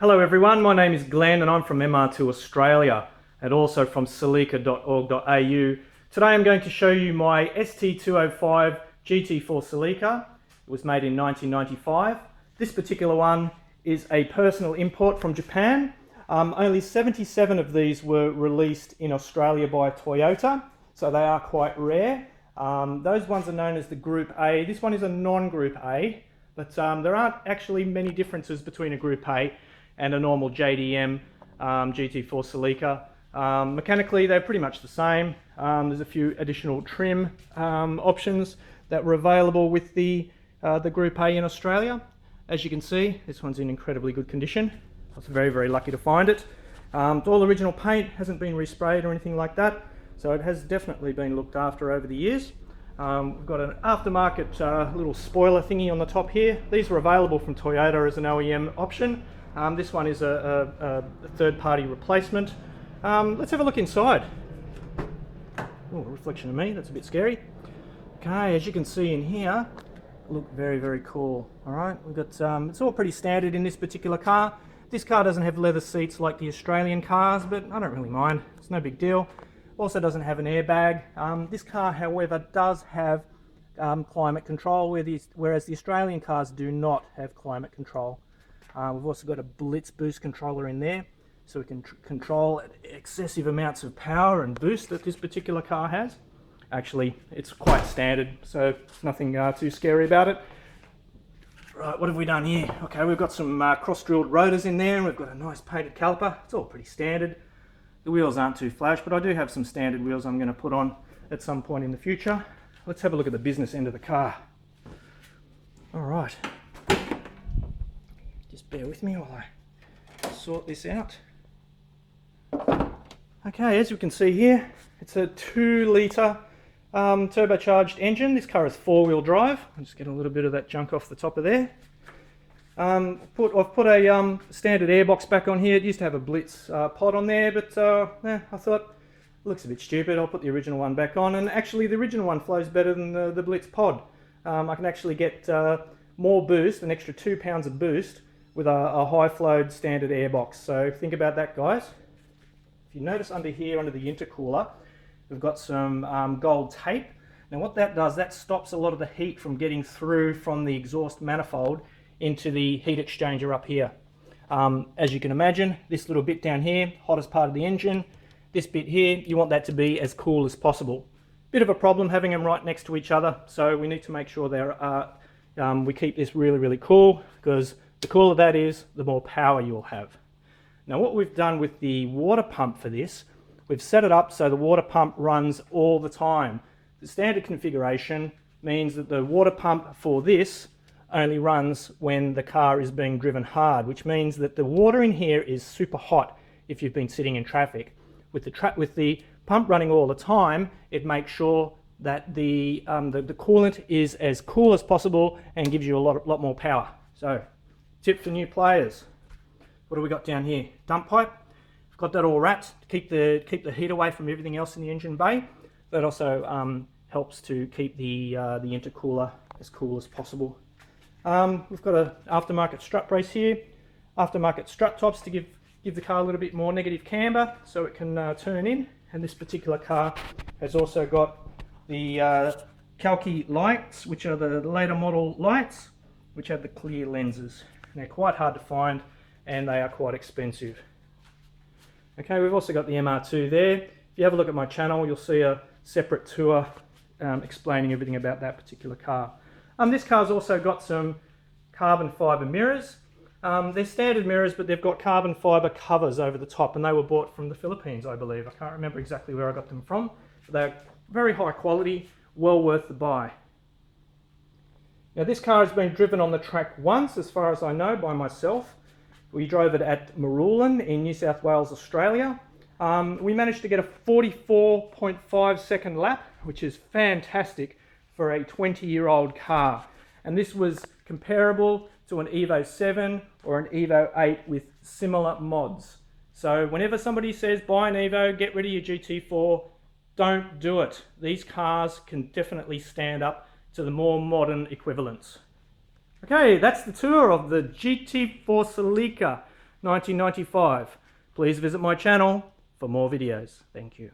Hello everyone, my name is Glenn and I'm from MR2 Australia and also from Celica.org.au. Today I'm going to show you my ST205 GT4 Celica. It was made in 1995. This particular one is a personal import from Japan. Only 77 of these were released in Australia by Toyota, so they are quite rare. Those ones are known as the Group A. This one is a non-Group A, but there aren't actually many differences between a Group A and a normal JDM GT4 Celica. Mechanically, they're pretty much the same. There's a few additional trim options that were available with the Group A in Australia. As you can see, this one's in incredibly good condition. I was very, very lucky to find it. It's all original paint, hasn't been resprayed or anything like that, so it has definitely been looked after over the years. We've got an aftermarket little spoiler thingy on the top here. These were available from Toyota as an OEM option. This one is a third-party replacement. Let's have a look inside. Oh, a reflection of me, that's a bit scary. Okay, as you can see in here, look very, very cool. All right, we've got, it's all pretty standard in this particular car. This car doesn't have leather seats like the Australian cars, but I don't really mind. It's no big deal. Also doesn't have an airbag. This car, however, does have climate control, whereas the Australian cars do not have climate control. We've also got a blitz boost controller in there, so we can control excessive amounts of power and boost that this particular car has. Actually, it's quite standard, so nothing too scary about it. Right, what have we done here? Okay, we've got some cross-drilled rotors in there, and we've got a nice painted caliper. It's all pretty standard. The wheels aren't too flash, but I do have some standard wheels I'm going to put on at some point in the future. Let's have a look at the business end of the car. All right. Just bear with me while I sort this out. Okay, as you can see here, it's a 2-litre turbocharged engine. This car is 4-wheel drive. I'm just getting a little bit of that junk off the top of there. I've put a standard airbox back on here. It used to have a Blitz pod on there, but I thought it looks a bit stupid. I'll put the original one back on, and actually the original one flows better than the Blitz pod. I can actually get more boost, an extra 2 pounds of boost, with a high-flowed standard airbox. So think about that, guys. If you notice under here, under the intercooler, we've got some gold tape. Now what that does, that stops a lot of the heat from getting through from the exhaust manifold into the heat exchanger up here. As you can imagine, this little bit down here, hottest part of the engine. This bit here, you want that to be as cool as possible. Bit of a problem having them right next to each other, so we need to make sure we keep this really, really cool, because the cooler that is, the more power you'll have. Now what we've done with the water pump for this, we've set it up so the water pump runs all the time. The standard configuration means that the water pump for this only runs when the car is being driven hard, which means that the water in here is super hot if you've been sitting in traffic. With the pump running all the time, it makes sure that the coolant is as cool as possible and gives you a lot more power. So, tip for new players. What do we got down here? Dump pipe. We've got that all wrapped to keep the heat away from everything else in the engine bay. That also helps to keep the intercooler as cool as possible. We've got an aftermarket strut brace here. Aftermarket strut tops to give the car a little bit more negative camber so it can turn in. And this particular car has also got the Calci lights, which are the later model lights, which have the clear lenses. They're quite hard to find and they are quite expensive. Okay, we've also got the MR2 there. If you have a look at my channel, you'll see a separate tour explaining everything about that particular car. This car's also got some carbon fibre mirrors. They're standard mirrors, but they've got carbon fibre covers over the top, and they were bought from the Philippines, I believe. I can't remember exactly where I got them from, but they're very high quality, well worth the buy. Now this car has been driven on the track once, as far as I know, by myself. We drove it at Marulan in New South Wales, Australia. We managed to get a 44.5 second lap, which is fantastic for a 20-year-old car. And this was comparable to an Evo 7 or an Evo 8 with similar mods. So whenever somebody says buy an Evo, get rid of your GT4, don't do it. These cars can definitely stand up to the more modern equivalents. Okay, that's the tour of the GT4 Celica. 1995. Please visit my channel for more videos. Thank you.